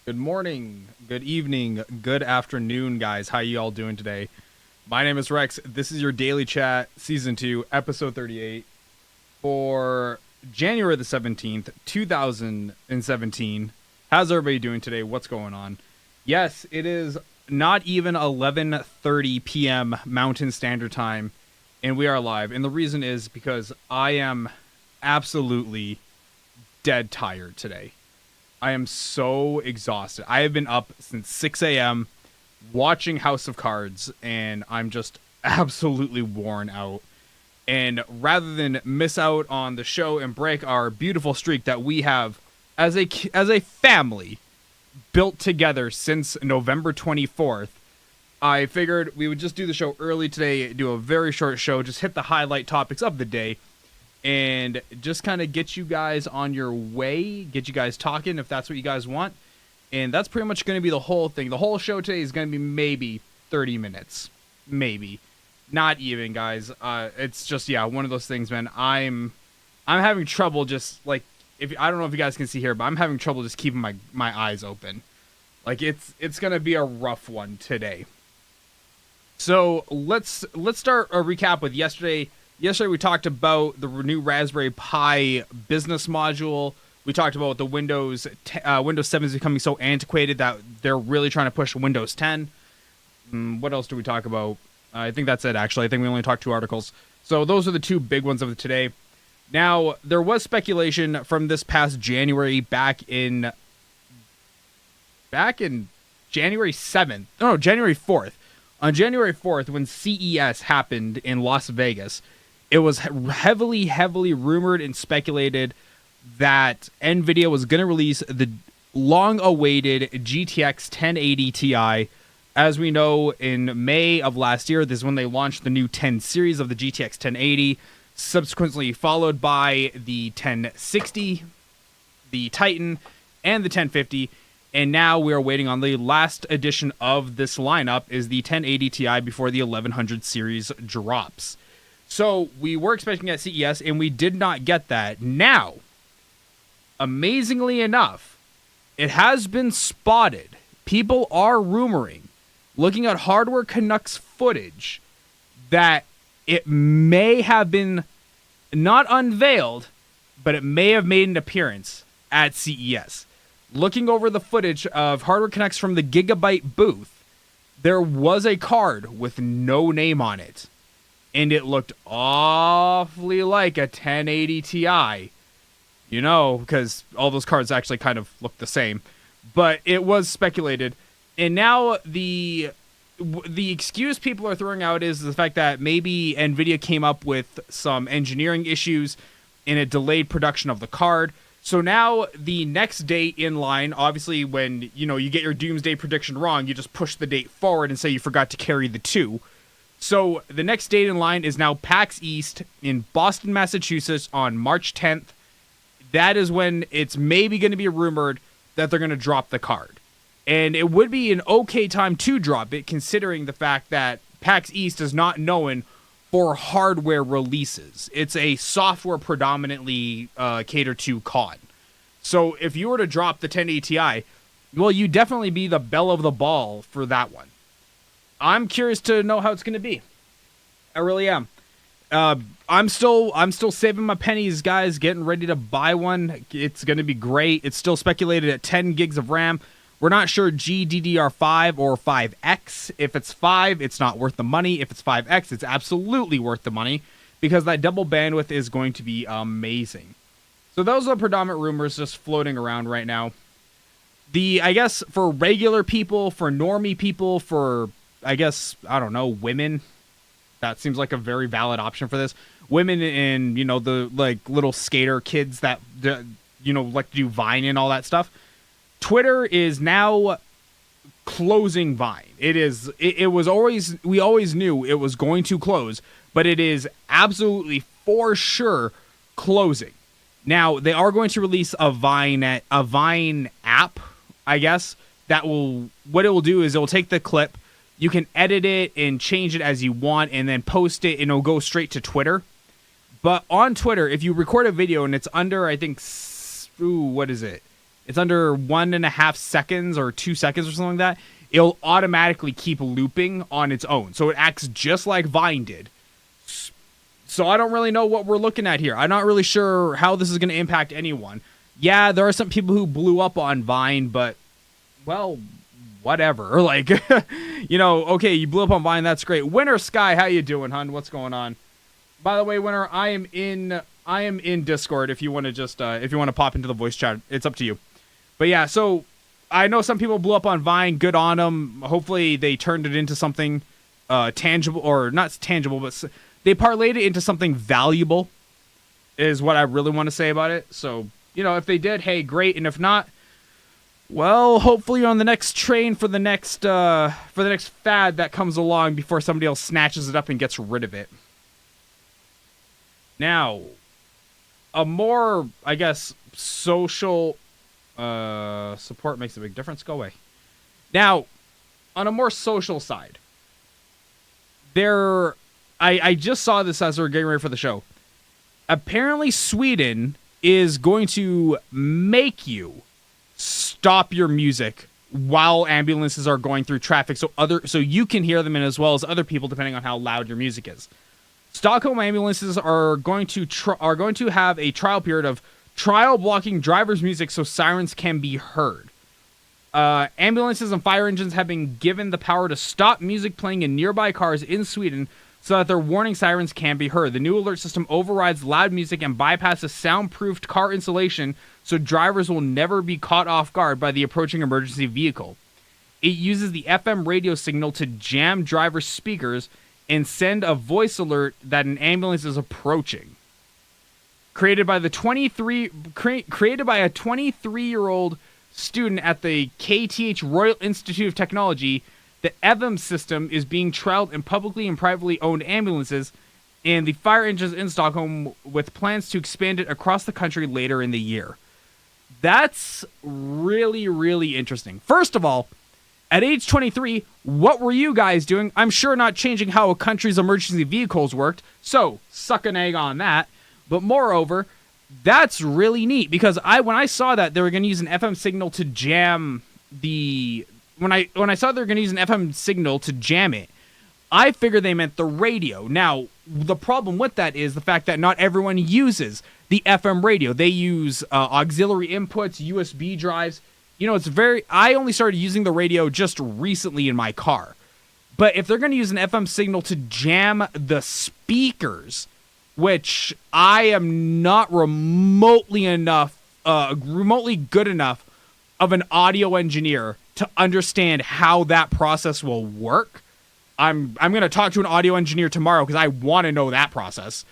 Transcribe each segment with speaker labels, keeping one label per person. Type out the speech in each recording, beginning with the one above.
Speaker 1: Good morning, good evening, good afternoon, guys. How you all doing today? My name is Rex. This is your Daily Chat, Season 2, Episode 38 for January the 17th, 2017. How's everybody doing today? What's going on? Yes, it is not even 11:30 p.m. Mountain Standard Time, and we are live. And the reason is because I am absolutely dead tired today. I am so exhausted. I have been up since 6 a.m. watching House of Cards, and I'm just absolutely worn out. And rather than miss out on the show and break our beautiful streak that we have as a family built together since November 24th, I figured we would just do the show early today, do a very short show, just hit the highlight topics of the day, and just kind of get you guys on your way, get you guys talking if that's what you guys want. And that's pretty much going to be the whole thing. The whole show today is going to be maybe 30 minutes. Maybe. Not even, guys. It's just, yeah, one of those things, man. I'm having trouble just, like, if I don't know if you guys can see here, but I'm having trouble just keeping my eyes open. Like, it's going to be a rough one today. So, let's start a recap with yesterday. Yesterday we talked about the new Raspberry Pi business module. We talked about the Windows 7 is becoming so antiquated that they're really trying to push Windows 10. What else do we talk about? I think that's it, actually. I think we only talked 2 articles. So those are the 2 big ones of today. Now, there was speculation from this past January back in January 7th. No, January 4th. On January 4th, when CES happened in Las Vegas, it was heavily rumored and speculated that NVIDIA was going to release the long-awaited GTX 1080 Ti. As we know, in May of last year, this is when they launched the new 10 series of the GTX 1080, subsequently followed by the 1060, the Titan, and the 1050. And now we are waiting on the last edition of this lineup, is the 1080 Ti before the 1100 series drops. So we were expecting at CES, and we did not get that. Now, amazingly enough, it has been spotted. People are rumoring, looking at Hardware Canucks footage, that it may have been not unveiled, but it may have made an appearance at CES. Looking over the footage of Hardware Canucks from the Gigabyte booth, there was a card with no name on it. And it looked awfully like a 1080 Ti. You know, because all those cards actually kind of look the same. But it was speculated. And now the excuse people are throwing out is the fact that maybe NVIDIA came up with some engineering issues and it delayed production of the card. So now the next date in line, obviously when, you get your doomsday prediction wrong, you just push the date forward and say you forgot to carry the 2. So the next date in line is now PAX East in Boston, Massachusetts on March 10th. That is when it's maybe going to be rumored that they're going to drop the card. And it would be an okay time to drop it, considering the fact that PAX East is not known for hardware releases. It's a software predominantly catered to con. So if you were to drop the 1080 Ti, well, you'd definitely be the belle of the ball for that one. I'm curious to know how it's going to be. I really am. I'm still saving my pennies, guys, getting ready to buy one. It's going to be great. It's still speculated at 10 gigs of RAM. We're not sure GDDR5 or 5X. If it's 5, it's not worth the money. If it's 5X, it's absolutely worth the money because that double bandwidth is going to be amazing. So those are the predominant rumors just floating around right now. I guess, for regular people, for normie people, for, I guess, I don't know, women, that seems like a very valid option for this. Women and, the, little skater kids that, like to do Vine and all that stuff. Twitter is now closing Vine. It was always, we always knew it was going to close, but it is absolutely for sure closing. Now, they are going to release a Vine app, I guess, what it will do is it will take the clip, you can edit it and change it as you want, and then post it, and it'll go straight to Twitter. But on Twitter, if you record a video and it's under, I think, what is it? it's under 1.5 seconds or 2 seconds or something like that, it'll automatically keep looping on its own. So it acts just like Vine did. So I don't really know what we're looking at here. I'm not really sure how this is going to impact anyone. Yeah, there are some people who blew up on Vine, but, well, whatever. Like, okay, you blew up on Vine, that's great. Winter Sky, how you doing, hun? What's going on? By the way, Winter, I am in Discord if you want to just if you want to pop into the voice chat. It's up to you. But yeah, so I know some people blew up on Vine. Good on them. Hopefully they turned it into something tangible, or not tangible, but they parlayed it into something valuable is what I really want to say about it. So, if they did, hey, great. And if not, well, hopefully you're on the next train for the next fad that comes along before somebody else snatches it up and gets rid of it. Now, a more, I guess, social support makes a big difference. Go away. Now, on a more social side, I just saw this as we were getting ready for the show. Apparently, Sweden is going to make you stop your music while ambulances are going through traffic, so you can hear them, and as well as other people, depending on how loud your music is. Stockholm ambulances are going to have a trial period of trial blocking drivers' music so sirens can be heard. Ambulances and fire engines have been given the power to stop music playing in nearby cars in Sweden so that their warning sirens can be heard. The new alert system overrides loud music and bypasses soundproofed car insulation so drivers will never be caught off guard by the approaching emergency vehicle. It uses the FM radio signal to jam drivers' speakers and send a voice alert that an ambulance is approaching. Created by a 23-year-old student at the KTH Royal Institute of Technology, the EVM system is being trialed in publicly and privately owned ambulances and the fire engines in Stockholm, with plans to expand it across the country later in the year. That's really, really interesting. First of all, at age 23, what were you guys doing? I'm sure not changing how a country's emergency vehicles worked, so suck an egg on that. But moreover, that's really neat, because when I saw that they were going to use an FM signal to jam when I saw they were going to use an FM signal to jam it, I figured they meant the radio. Now, the problem with that is the fact that not everyone uses the FM radio. They use auxiliary inputs, USB drives. I only started using the radio just recently in my car. But if they're going to use an FM signal to jam the speakers, which I am not remotely good enough of an audio engineer to understand how that process will work. I'm going to talk to an audio engineer tomorrow because I want to know that process.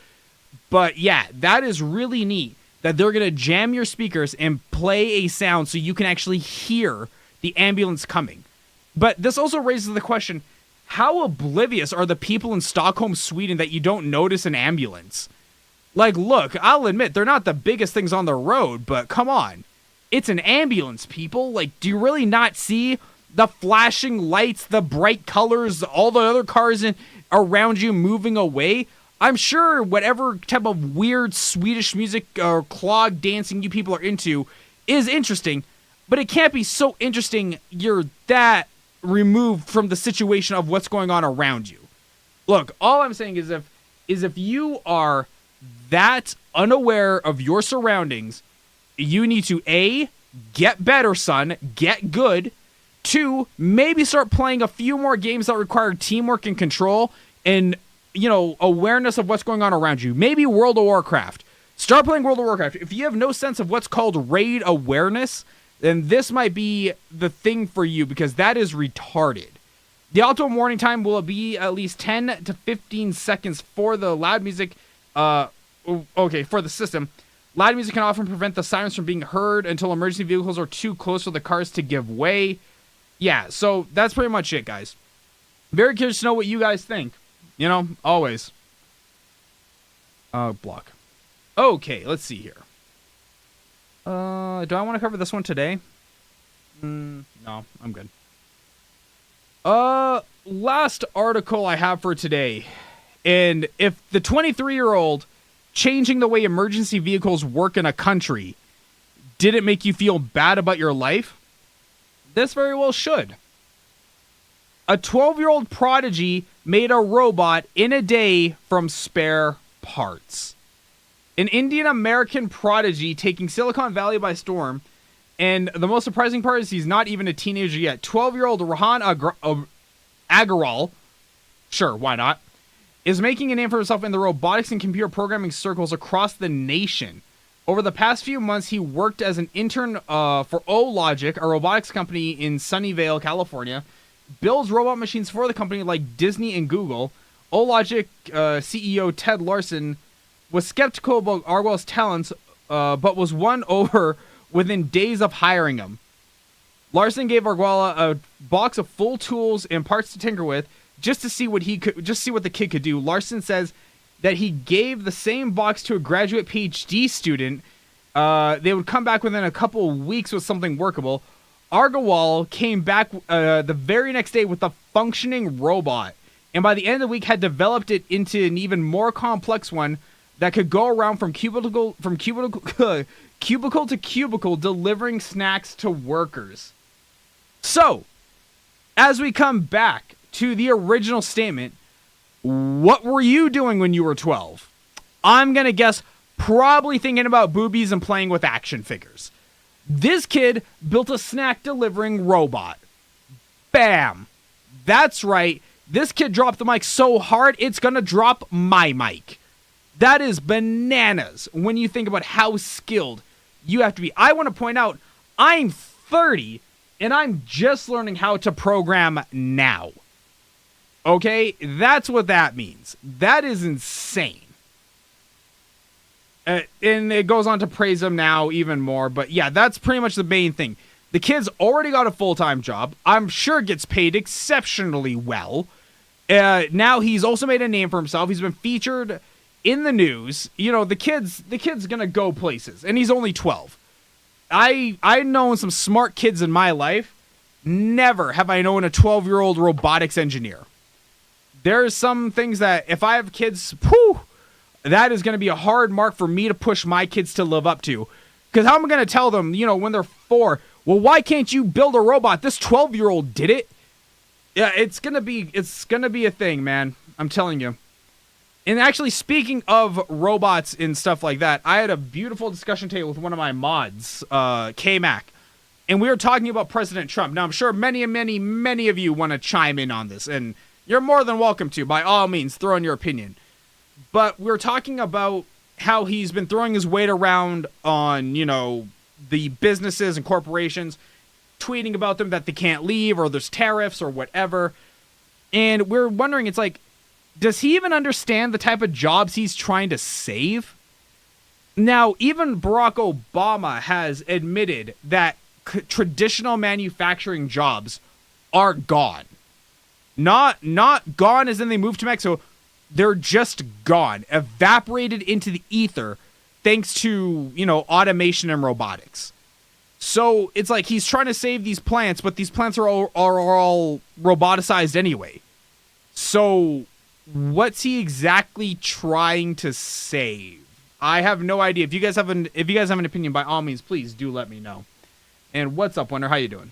Speaker 1: But yeah, that is really neat that they're going to jam your speakers and play a sound so you can actually hear the ambulance coming. But this also raises the question, how oblivious are the people in Stockholm, Sweden, that you don't notice an ambulance? Like, look, I'll admit, they're not the biggest things on the road, but come on. It's an ambulance, people. Like, do you really not see the flashing lights, the bright colors, all the other cars around you moving away? I'm sure whatever type of weird Swedish music or clog dancing you people are into is interesting, but it can't be so interesting you're that removed from the situation of what's going on around you. Look, all I'm saying is if you are that unaware of your surroundings, you need to A, get better, son, get good. 2, maybe start playing a few more games that require teamwork and control and, awareness of what's going on around you. Maybe World of Warcraft. Start playing World of Warcraft. If you have no sense of what's called raid awareness, then this might be the thing for you, because that is retarded. The optimal warning time will be at least 10 to 15 seconds for the loud music. For the system. Loud music can often prevent the sirens from being heard until emergency vehicles are too close for the cars to give way. Yeah, so that's pretty much it, guys. Very curious to know what you guys think. Always. Block. Okay, let's see here. Do I want to cover this one today? No, I'm good. Last article I have for today. And if the 23-year-old changing the way emergency vehicles work in a country did it make you feel bad about your life? This very well should. A 12-year-old prodigy made a robot in a day from spare parts. An Indian-American prodigy taking Silicon Valley by storm, and the most surprising part is he's not even a teenager yet. 12-year-old Rahan Agarwal, sure, why not, is making a name for himself in the robotics and computer programming circles across the nation. Over the past few months, he worked as an intern for O-Logic, a robotics company in Sunnyvale, California. Builds robot machines for the company like Disney and Google. O-Logic CEO Ted Larson was skeptical about Agarwal's talents, but was won over within days of hiring him. Larson gave Agarwal a box of full tools and parts to tinker with, just to see what the kid could do. Larson says that he gave the same box to a graduate PhD student. They would come back within a couple of weeks with something workable. Agarwal came back the very next day with a functioning robot, and by the end of the week had developed it into an even more complex one that could go around from cubicle to cubicle, delivering snacks to workers. So, as we come back to the original statement, what were you doing when you were 12? I'm going to guess probably thinking about boobies and playing with action figures. This kid built a snack delivering robot. Bam. That's right. This kid dropped the mic so hard, it's going to drop my mic. That is bananas when you think about how skilled you have to be. I want to point out, I'm 30 and I'm just learning how to program now. Okay, that's what that means. That is insane. And it goes on to praise him now even more. But yeah, that's pretty much the main thing. The kid's already got a full-time job. I'm sure gets paid exceptionally well. Now he's also made a name for himself. He's been featured in the news. You know, the kid's gonna go places. And he's only 12. I've known some smart kids in my life. Never have I known a 12-year-old robotics engineer. There's some things that if I have kids, that is going to be a hard mark for me to push my kids to live up to. Because how am I going to tell them, when they're 4, well, why can't you build a robot? This 12-year-old did it. Yeah, it's going to be a thing, man. I'm telling you. And actually, speaking of robots and stuff like that, I had a beautiful discussion table with one of my mods, K-Mac. And we were talking about President Trump. Now, I'm sure many of you want to chime in on this. And you're more than welcome to, by all means, throw in your opinion. But we're talking about how he's been throwing his weight around on, the businesses and corporations, tweeting about them that they can't leave or there's tariffs or whatever. And we're wondering, it's like, does he even understand the type of jobs he's trying to save? Now, even Barack Obama has admitted that traditional manufacturing jobs are gone. Not gone as in they moved to Mexico. They're just gone, evaporated into the ether thanks to, automation and robotics. So it's like he's trying to save these plants, but these plants are all roboticized anyway. So what's he exactly trying to save? I have no idea. If you guys have an opinion, by all means, please do let me know. And what's up, Winner? How you doing?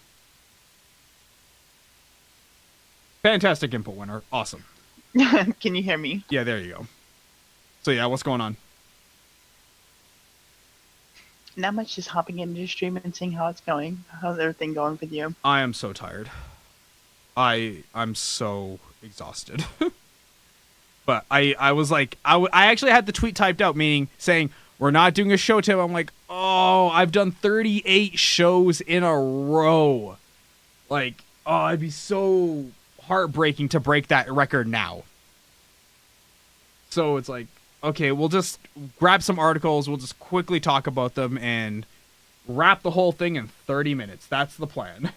Speaker 1: Fantastic input, Winner. Awesome.
Speaker 2: Can you hear me?
Speaker 1: Yeah, there you go. So yeah, what's going on?
Speaker 2: Not much, just hopping into your stream and seeing how it's going. How's everything going with you?
Speaker 1: I am so tired. I'm so exhausted. But I was like, I actually had the tweet typed out, meaning saying, we're not doing a show today. I'm like, oh, I've done 38 shows in a row. Like, oh, it'd be so heartbreaking to break that record now. So it's like, okay, we'll just grab some articles. We'll just quickly talk about them and wrap the whole thing in 30 minutes. That's the plan.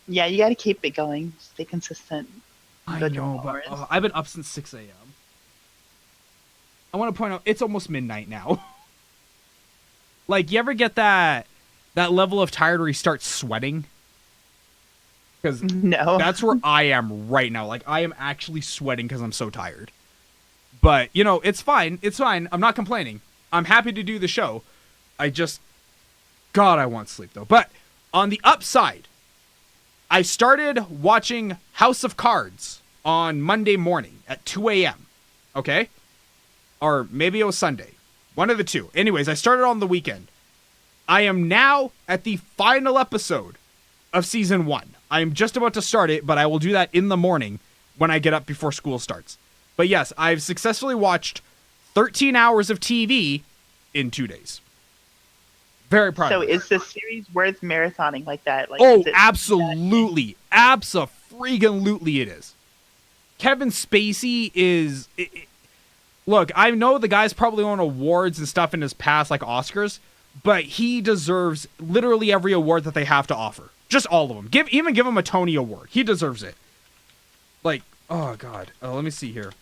Speaker 2: Yeah, you got to keep it going. Stay consistent.
Speaker 1: I know, but I've been up since 6 a.m. I want to point out, it's almost midnight now. Like, you ever get that level of tired where you start sweating? Because
Speaker 2: no,
Speaker 1: that's where I am right now. Like, I am actually sweating because I'm so tired. But, it's fine. It's fine. I'm not complaining. I'm happy to do the show. God, I want sleep though. But on the upside, I started watching House of Cards on Monday morning at 2 a.m. Okay? Or maybe it was Sunday. One of the two. Anyways, I started on the weekend. I am now at the final episode of season 1. I am just about to start it, but I will do that in the morning when I get up before school starts. But yes, I've successfully watched 13 hours of TV in 2 days. Very proud
Speaker 2: So
Speaker 1: of me.
Speaker 2: is the series worth marathoning like that? Like,
Speaker 1: Oh,
Speaker 2: is it
Speaker 1: absolutely. Abso-freaking-lutely it is. Kevin Spacey is... Look, I know the guy's probably won awards and stuff in his past, like Oscars, but he deserves literally every award that they have to offer. Just all of them. Even give him a Tony Award. He deserves it. Like, oh, God. Let me see here.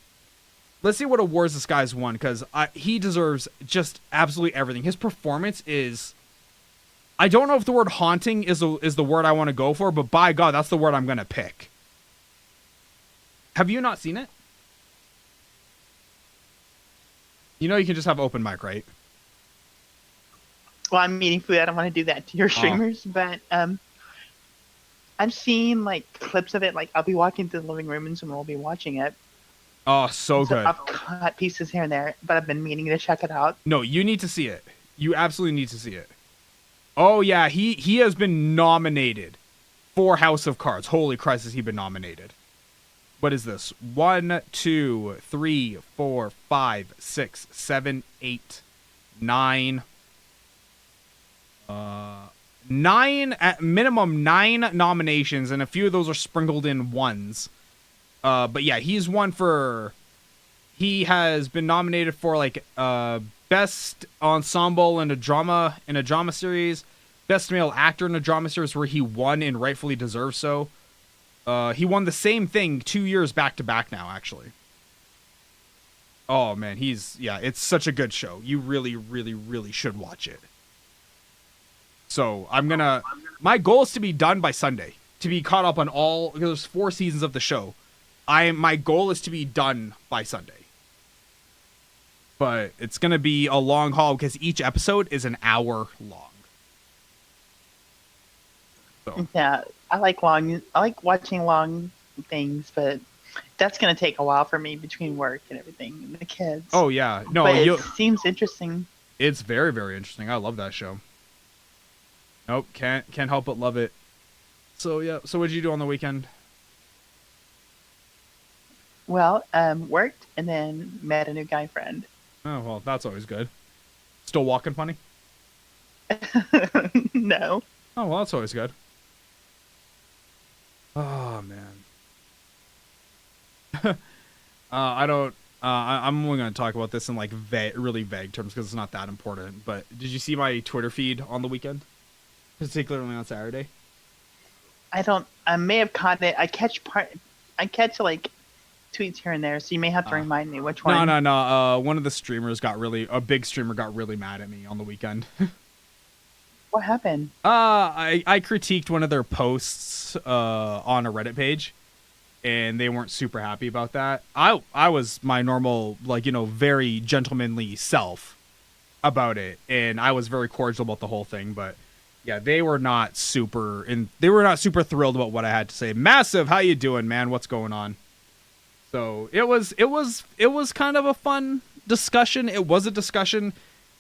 Speaker 1: Let's see what awards this guy's won, because he deserves just absolutely everything. His performance is... I don't know if the word haunting is the word I want to go for, but by God, that's the word I'm going to pick. Have you not seen it? You know you can just have open mic, right?
Speaker 2: Well, I'm eating food. I don't want to do that to your streamers, but I've seen like clips of it. Like I'll be walking through the living room and someone will be watching it.
Speaker 1: Oh, so good.
Speaker 2: I've cut pieces here and there, but I've been meaning to check it out.
Speaker 1: No, you need to see it. You absolutely need to see it. Oh yeah, he has been nominated for House of Cards. Holy Christ, has he been nominated? What is this? 1, 2, 3, 4, 5, 6, 7, 8, 9. 9 at minimum 9 nominations, and a few of those are sprinkled in ones. But yeah, he has been nominated for like best ensemble in a drama series, best male actor in a drama series, where he won and rightfully deserves so. He won the same thing 2 years back to back now, actually. Oh man, it's such a good show. You really, really, really should watch it. So my goal is to be done by Sunday, to be caught up on all, because there's 4 seasons of the show. My goal is to be done by Sunday. But it's going to be a long haul because each episode is an hour long. So.
Speaker 2: Yeah, I like watching long things, but that's going to take a while for me between work and everything and the kids.
Speaker 1: Oh yeah. No,
Speaker 2: but it seems interesting.
Speaker 1: It's very, very interesting. I love that show. Nope, can't help but love it. So yeah, so what did you do on the weekend?
Speaker 2: Well, worked and then met a new guy friend.
Speaker 1: Oh, well, that's always good. Still walking funny?
Speaker 2: No.
Speaker 1: Oh, well, that's always good. Oh, man. I'm only going to talk about this in like really vague terms because it's not that important. But did you see my Twitter feed on the weekend? Particularly on Saturday?
Speaker 2: I may have caught it. I catch like tweets here and there, so you may have to remind me which one.
Speaker 1: No. One of the streamers a big streamer got really mad at me on the weekend.
Speaker 2: What happened?
Speaker 1: I critiqued one of their posts on a Reddit page, and they weren't super happy about that. I was my normal, very gentlemanly self about it, and I was very cordial about the whole thing, but yeah, they were not super thrilled about what I had to say. Massive, how you doing, man? What's going on? So it was kind of a fun discussion. It was a discussion.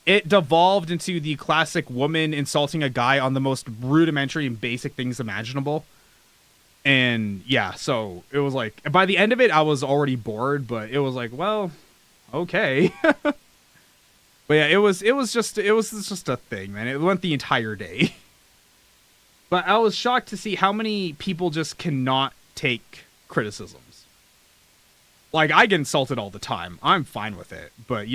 Speaker 1: It devolved into the classic woman insulting a guy on the most rudimentary and basic things imaginable. And yeah, so it was like, by the end of it, I was already bored, but it was like, well, okay. But yeah, it was just a thing, man. It went the entire day. But I was shocked to see how many people just cannot take criticisms. Like, I get insulted all the time. I'm fine with it. But,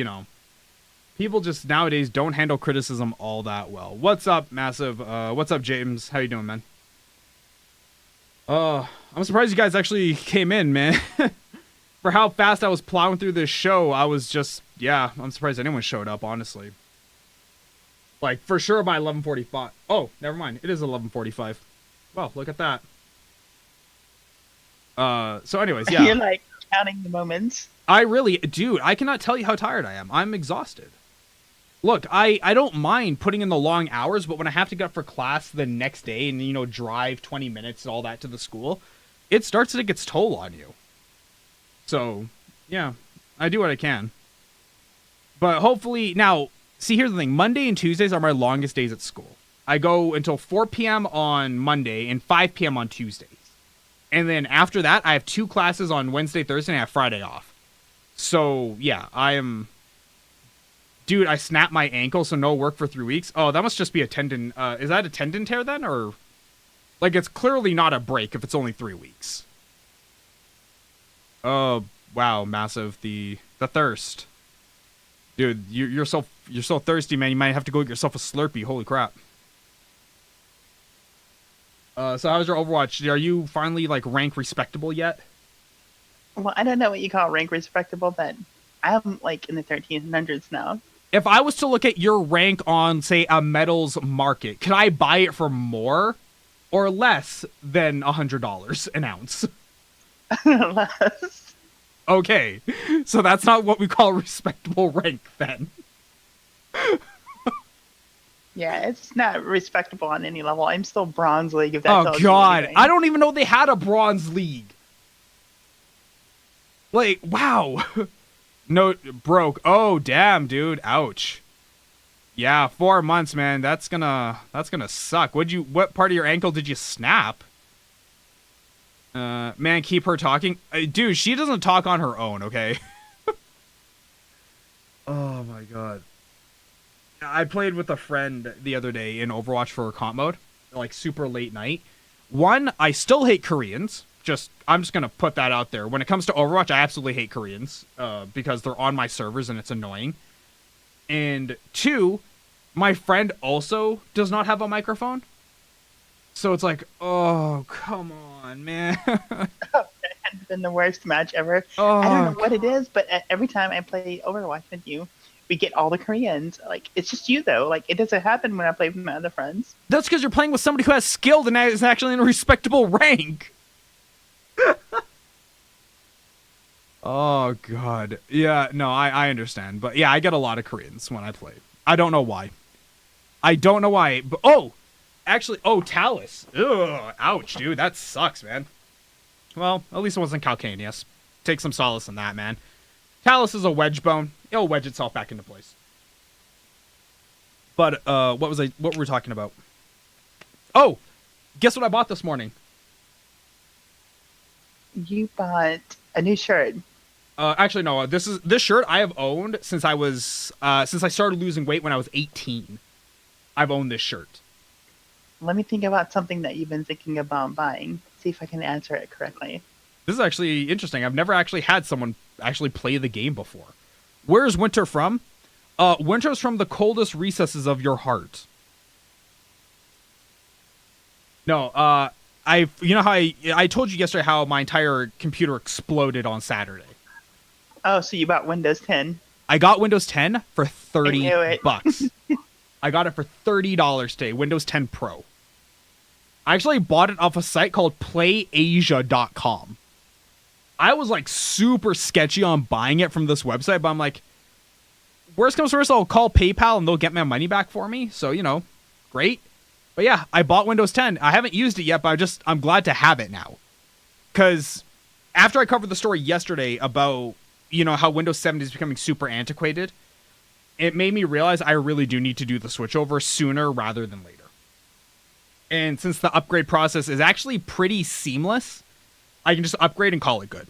Speaker 1: people just nowadays don't handle criticism all that well. What's up, Massive? What's up, James? How you doing, man? I'm surprised you guys actually came in, man. For how fast I was plowing through this show, I was just, I'm surprised anyone showed up, honestly. Like, for sure by 11:45. Oh, never mind. It is 11:45. Well, look at that. So anyways, yeah.
Speaker 2: You're like counting the moments.
Speaker 1: Dude, I cannot tell you how tired I am. I'm exhausted. Look, I don't mind putting in the long hours, but when I have to get up for class the next day and, drive 20 minutes and all that to the school, it starts to take its toll on you. So, yeah, I do what I can. But hopefully, now, see, here's the thing. Monday and Tuesdays are my longest days at school. I go until 4 p.m. on Monday and 5 p.m. on Tuesdays. And then after that, I have 2 classes on Wednesday, Thursday, and I have Friday off. So, yeah, Dude, I snapped my ankle, so no work for 3 weeks. Oh, that must just be a tendon. Is that a tendon tear then? Or, like, it's clearly not a break if it's only 3 weeks. Oh, wow, massive. The thirst. Dude, you're so thirsty, man. You might have to go get yourself a Slurpee. Holy crap. So how's your Overwatch? Are you finally, like, rank respectable yet?
Speaker 2: Well, I don't know what you call rank respectable, but I'm, like, in the 1300s now.
Speaker 1: If I was to look at your rank on, say, a metals market, could I buy it for more or less than $100 an ounce?
Speaker 2: Less.
Speaker 1: Okay, so that's not what we call respectable rank then.
Speaker 2: Yeah, it's not respectable on any level. I'm still Bronze League, if that tells
Speaker 1: Oh
Speaker 2: you
Speaker 1: god,
Speaker 2: anything.
Speaker 1: I don't even know they had a Bronze League. Like, wow. No, broke. Oh, damn, dude. Ouch. Yeah, 4 months, man. That's gonna suck. What part of your ankle did you snap? Man, keep her talking. Dude, she doesn't talk on her own, okay? Oh my god. I played with a friend the other day in Overwatch for comp mode, like super late night. One, I still hate Koreans. I'm just gonna put that out there. When it comes to Overwatch, I absolutely hate Koreans because they're on my servers and it's annoying. And 2, my friend also does not have a microphone, so it's like, oh come on, man.
Speaker 2: It has been the worst match ever.
Speaker 1: Oh,
Speaker 2: I don't know what it is, but every time I play Overwatch with you, we get all the Koreans. Like, it's just you, though. Like, it doesn't happen when I play with my other friends.
Speaker 1: that's because you're playing with somebody who has skill and is actually in a respectable rank. Oh god. Yeah, no, I understand. But yeah, I get a lot of Koreans when I play. I don't know why. But actually, Talus. Ugh, ouch, dude. That sucks, man. Well, at least it wasn't Calcaneus. Take some solace in that, man. Talus is a wedge bone. It'll wedge itself back into place. But what were we talking about? Oh, guess what I bought this morning?
Speaker 2: You bought a new shirt.
Speaker 1: Actually, no. This shirt I have owned since I started losing weight when I was 18. I've owned this shirt.
Speaker 2: Let me think about something that you've been thinking about buying. See if I can answer it correctly.
Speaker 1: This is actually interesting. I've never actually had someone actually play the game before. Where's Winter from? Winter's from the coldest recesses of your heart. No, you know how I told you yesterday how my entire computer exploded on Saturday.
Speaker 2: Oh, so you bought Windows 10.
Speaker 1: I got Windows 10 for $30.
Speaker 2: Bucks.
Speaker 1: I got it for $30 today, Windows 10 Pro. I actually bought it off a site called playasia.com. I was like super sketchy on buying it from this website, but I'm like, worst comes first, I'll call PayPal and they'll get my money back for me. So, great. But yeah, I bought Windows 10. I haven't used it yet, but I'm glad to have it now. Because after I covered the story yesterday about, how Windows 7 is becoming super antiquated, it made me realize I really do need to do the switchover sooner rather than later. And since the upgrade process is actually pretty seamless, I can just upgrade and call it good.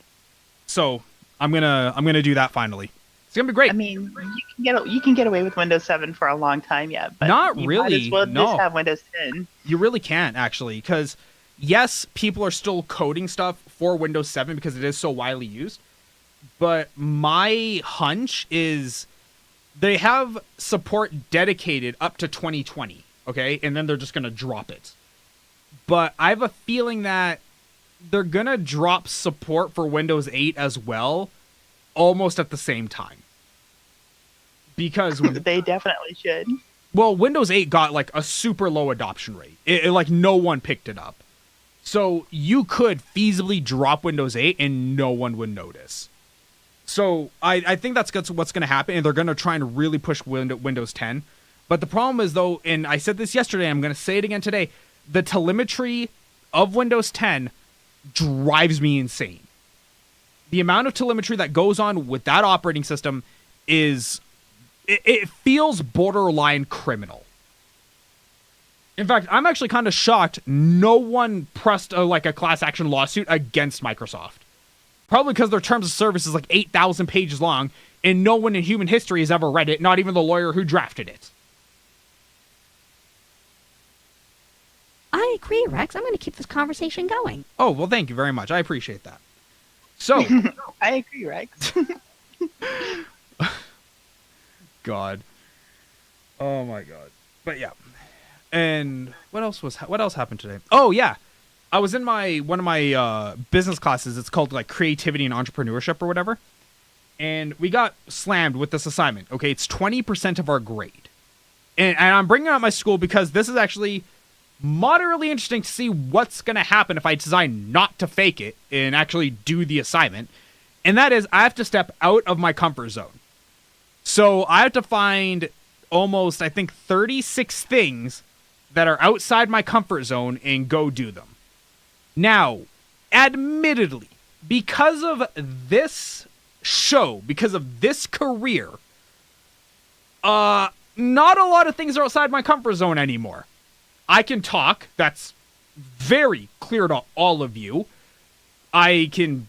Speaker 1: So I'm gonna do that finally. It's gonna be great.
Speaker 2: I mean, you can get away with Windows 7 for a long time yet, but
Speaker 1: not
Speaker 2: you
Speaker 1: really.
Speaker 2: might as well
Speaker 1: No,
Speaker 2: just have Windows 10.
Speaker 1: You really can't actually, because yes, people are still coding stuff for Windows 7 because it is so widely used. But my hunch is they have support dedicated up to 2020, okay? And then they're just going to drop it. But I have a feeling that they're going to drop support for Windows 8 as well, almost at the same time. Because
Speaker 2: they definitely should.
Speaker 1: Well, Windows 8 got like a super low adoption rate. It like no one picked it up. So you could feasibly drop Windows 8 and no one would notice. So I think that's what's going to happen, and they're going to try and really push Windows 10. But the problem is, though, and I said this yesterday, I'm going to say it again today, the telemetry of Windows 10 drives me insane. The amount of telemetry that goes on with that operating system is, it feels borderline criminal. In fact, I'm actually kind of shocked no one pressed a class action lawsuit against Microsoft. Probably because their terms of service is like 8,000 pages long, and no one in human history has ever read it, not even the lawyer who drafted it.
Speaker 3: I agree, Rex. I'm going to keep this conversation going.
Speaker 1: Oh, well, thank you very much. I appreciate that. So,
Speaker 2: I agree, Rex.
Speaker 1: God. Oh my God. But yeah. And what else happened today? Oh yeah. I was in one of my business classes. It's called like creativity and entrepreneurship or whatever. And we got slammed with this assignment. Okay, it's 20% of our grade. And I'm bringing up my school because this is actually moderately interesting to see what's going to happen if I decide not to fake it and actually do the assignment. And that is, I have to step out of my comfort zone. So I have to find almost, I think, 36 things that are outside my comfort zone and go do them. Now, admittedly, because of this show, because of this career, not a lot of things are outside my comfort zone anymore. I can talk. That's very clear to all of you. I can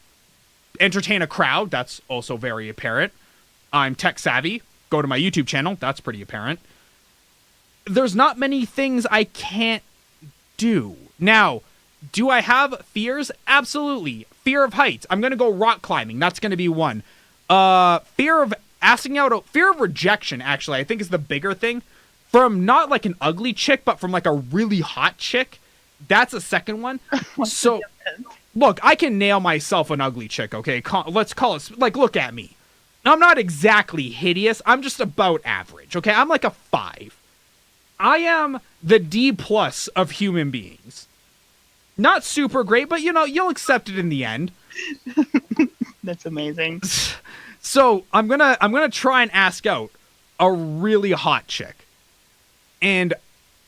Speaker 1: entertain a crowd. That's also very apparent. I'm tech savvy. Go to my YouTube channel. That's pretty apparent. There's not many things I can't do. Now, do I have fears? Absolutely. Fear of heights. I'm going to go rock climbing. That's going to be one. Fear of asking out. Fear of rejection, actually, I think is the bigger thing. From not like an ugly chick, but from like a really hot chick. That's a second one. So, look, I can nail myself an ugly chick, okay? Let's call it, like, look at me. I'm not exactly hideous. I'm just about average, okay? I'm like a 5. I am the D+ of human beings. Not super great, but, you know, you'll accept it in the end.
Speaker 2: That's amazing.
Speaker 1: So, I'm gonna try and ask out a really hot chick. And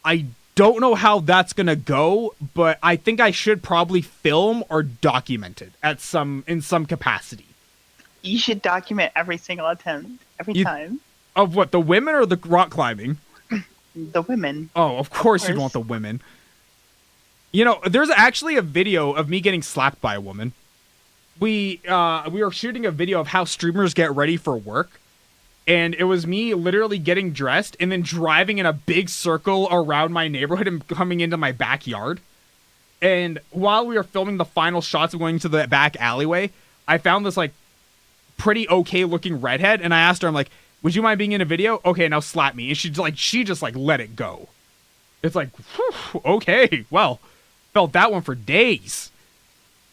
Speaker 1: I don't know how that's going to go, but I think I should probably film or document it in some capacity.
Speaker 2: You should document every single attempt, every time.
Speaker 1: Of what, the women or the rock climbing?
Speaker 2: The women.
Speaker 1: Oh, of course you'd want the women. You know, there's actually a video of me getting slapped by a woman. We were shooting a video of how streamers get ready for work. And it was me literally getting dressed and then driving in a big circle around my neighborhood and coming into my backyard. And while we were filming the final shots of going to the back alleyway, I found this like pretty okay looking redhead. And I asked her, I'm like, would you mind being in a video? Okay, now slap me. And she just let it go. It's like, whew, okay, well, felt that one for days.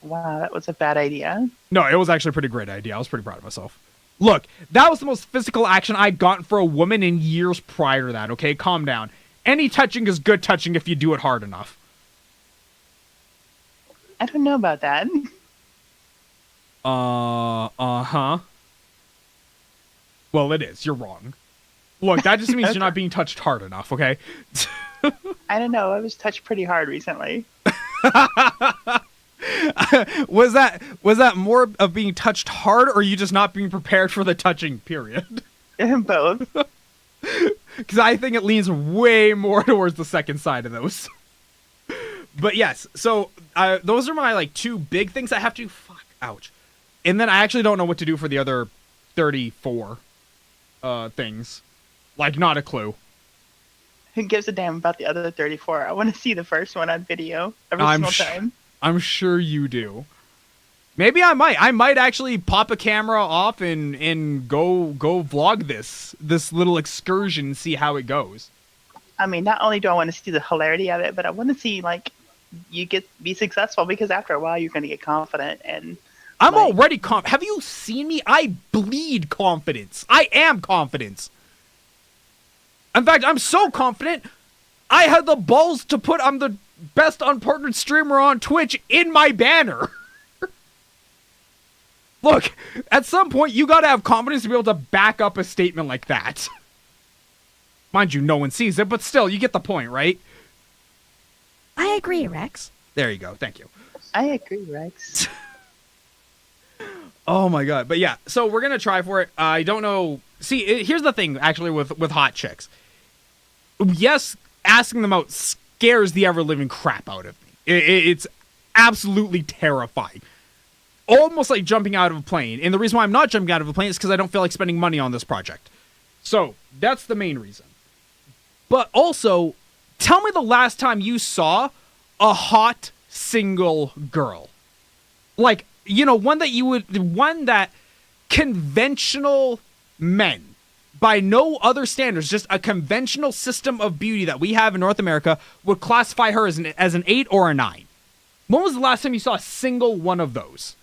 Speaker 2: Wow, that was a bad idea.
Speaker 1: No, it was actually a pretty great idea. I was pretty proud of myself. Look, that was the most physical action I'd gotten for a woman in years prior to that, okay? Calm down. Any touching is good touching if you do it hard enough.
Speaker 2: I don't know about that.
Speaker 1: Uh-huh. Well, it is. You're wrong. Look, that just means you're not being touched hard enough, okay?
Speaker 2: I don't know. I was touched pretty hard recently.
Speaker 1: Was that more of being touched hard, or you just not being prepared for the touching period?
Speaker 2: Both.
Speaker 1: Because I think it leans way more towards the second side of those. But yes, so those are my like 2 big things I have to. Ouch. And then I actually don't know what to do for the other 34 things. Like, not a clue.
Speaker 2: Who gives a damn about the other 34? I want to see the first one on video every single time.
Speaker 1: I'm sure you do. Maybe I might. I might actually pop a camera off and go vlog this little excursion and see how it goes.
Speaker 2: I mean, not only do I want to see the hilarity of it, but I want to see like you be successful, because after a while you're going to get confident. And
Speaker 1: I'm already confident. Have you seen me? I bleed confidence. I am confidence. In fact, I'm so confident, I had the balls to put I'm the best unpartnered streamer on Twitch in my banner. Look, at some point, you gotta have confidence to be able to back up a statement like that. Mind you, no one sees it, but still, you get the point, right?
Speaker 3: I agree, Rex.
Speaker 1: There you go. Thank you.
Speaker 2: I agree, Rex.
Speaker 1: Oh my god. But yeah, so we're gonna try for it. I don't know. See, here's the thing, actually, with hot chicks. Yes, asking them out scares the ever-living crap out of me. It's absolutely terrifying. Almost like jumping out of a plane. And the reason why I'm not jumping out of a plane is because I don't feel like spending money on this project. So, that's the main reason. But also, tell me the last time you saw a hot single girl. Like, you know, one that conventional men, by no other standards, just a conventional system of beauty that we have in North America, would classify her as an 8 or a 9. When was the last time you saw a single one of those?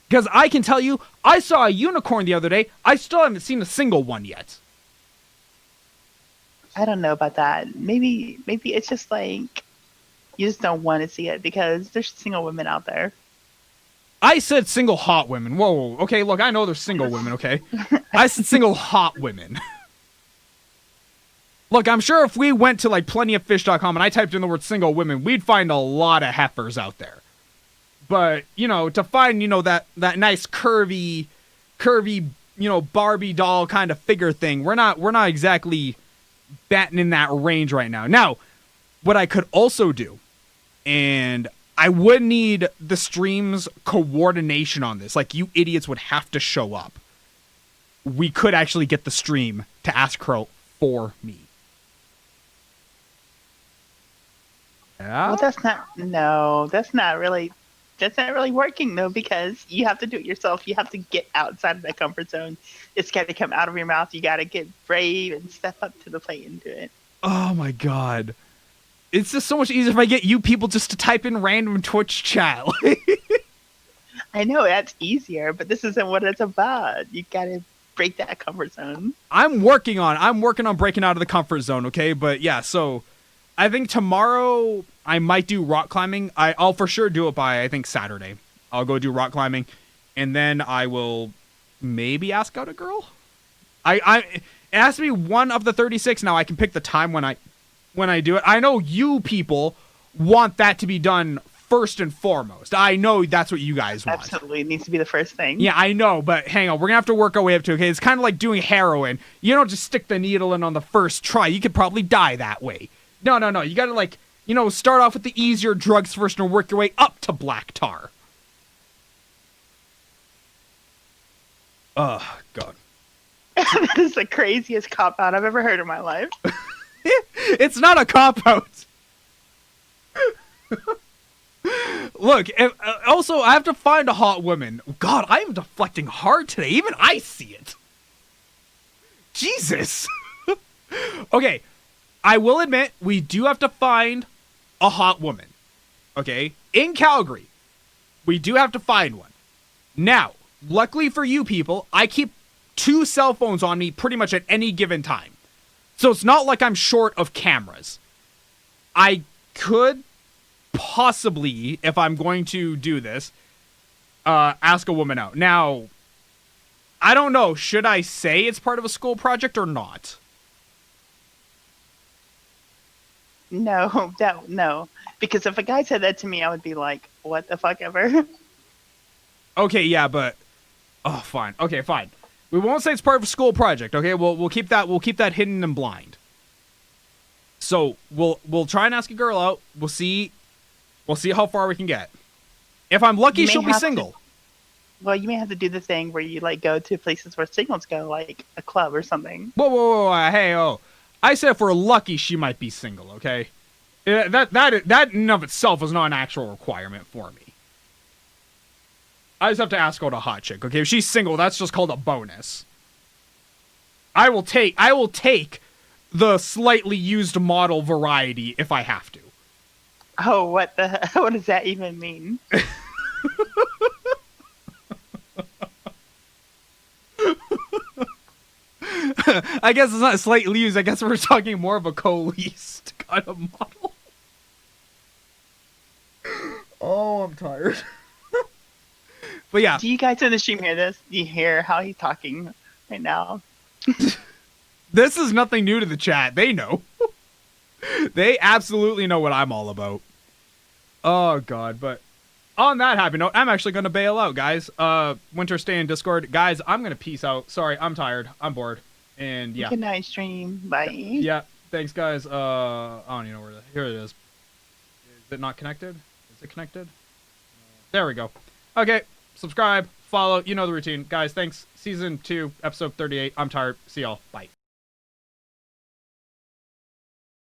Speaker 1: Because I can tell you, I saw a unicorn the other day. I still haven't seen a single one yet.
Speaker 2: I don't know about that. Maybe it's just like you just don't want to see it because there's single women out there.
Speaker 1: I said single hot women. Whoa, okay, look, I know there's single women, okay? I said single hot women. Look, I'm sure if we went to like plentyoffish.com and I typed in the word single women, we'd find a lot of heifers out there. But, you know, to find, you know, that nice curvy, you know, Barbie doll kind of figure thing, we're not exactly batting in that range right now. Now, what I could also do, and I would need the stream's coordination on this. Like, you idiots would have to show up. We could actually get the stream to ask her for me. Yeah?
Speaker 2: Well, that's not really working though, because you have to do it yourself. You have to get outside of that comfort zone. It's got to come out of your mouth. You got to get brave and step up to the plate and do it.
Speaker 1: Oh my god. It's just so much easier if I get you people just to type in random Twitch chat.
Speaker 2: I know that's easier, but this isn't what it's about. You got to break that comfort zone.
Speaker 1: I'm working on breaking out of the comfort zone, okay? But yeah, so I think tomorrow I might do rock climbing. I'll for sure do it by, I think, Saturday. I'll go do rock climbing, and then I will maybe ask out a girl. It has to be one of the 36. Now I can pick the time when I do it. I know you people want that to be done first and foremost. I know that's what you guys want.
Speaker 2: Absolutely, it needs to be the first thing.
Speaker 1: Yeah, I know, but hang on. We're going to have to work our way up to it, okay? It's kind of like doing heroin. You don't just stick the needle in on the first try. You could probably die that way. No. You got to, like, you know, start off with the easier drugs first and work your way up to black tar. Oh, God.
Speaker 2: That is the craziest cop-out I've ever heard in my life.
Speaker 1: It's not a cop-out. Look, also, I have to find a hot woman. God, I am deflecting hard today. Even I see it. Jesus. Okay, I will admit, we do have to find a hot woman. Okay? In Calgary, we do have to find one. Now, luckily for you people, I keep 2 cell phones on me pretty much at any given time. So it's not like I'm short of cameras. I could possibly, if I'm going to do this, ask a woman out. Now, I don't know. Should I say it's part of a school project or not?
Speaker 2: No. Because if a guy said that to me, I would be like, what the fuck ever?
Speaker 1: Okay, yeah, but... Oh, fine. Okay, fine. We won't say it's part of a school project, okay? We'll keep that hidden and blind. So, we'll try and ask a girl out. We'll see how far we can get. If I'm lucky, she'll be single.
Speaker 2: Well, you may have to do the thing where you, like, go to places where singles go, like a club or something.
Speaker 1: Whoa, hey, oh. I said if we're lucky, she might be single, okay? That in of itself is not an actual requirement for me. I just have to ask out a hot chick, okay? If she's single, that's just called a bonus. I will take the slightly used model variety if I have to.
Speaker 2: Oh, what does that even mean?
Speaker 1: I guess it's not slightly used. I guess we're talking more of a co-leased kind of model. Oh, I'm tired. But yeah,
Speaker 2: Do you guys in the stream hear this? Do you hear how he's talking right now?
Speaker 1: this is nothing new to the chat. They know. They absolutely know what I'm all about. Oh, God. But on that happy note, I'm actually going to bail out, guys. Winter, stay in Discord. Guys, I'm going to peace out. Sorry, I'm tired. I'm bored. And yeah.
Speaker 2: Good night, stream. Bye.
Speaker 1: Yeah. Thanks, guys. I don't even know where here it is. Is it not connected? Is it connected? There we go. Okay. Subscribe, follow. You know the routine. Guys, thanks. Season 2, episode 38. I'm tired. See y'all. Bye.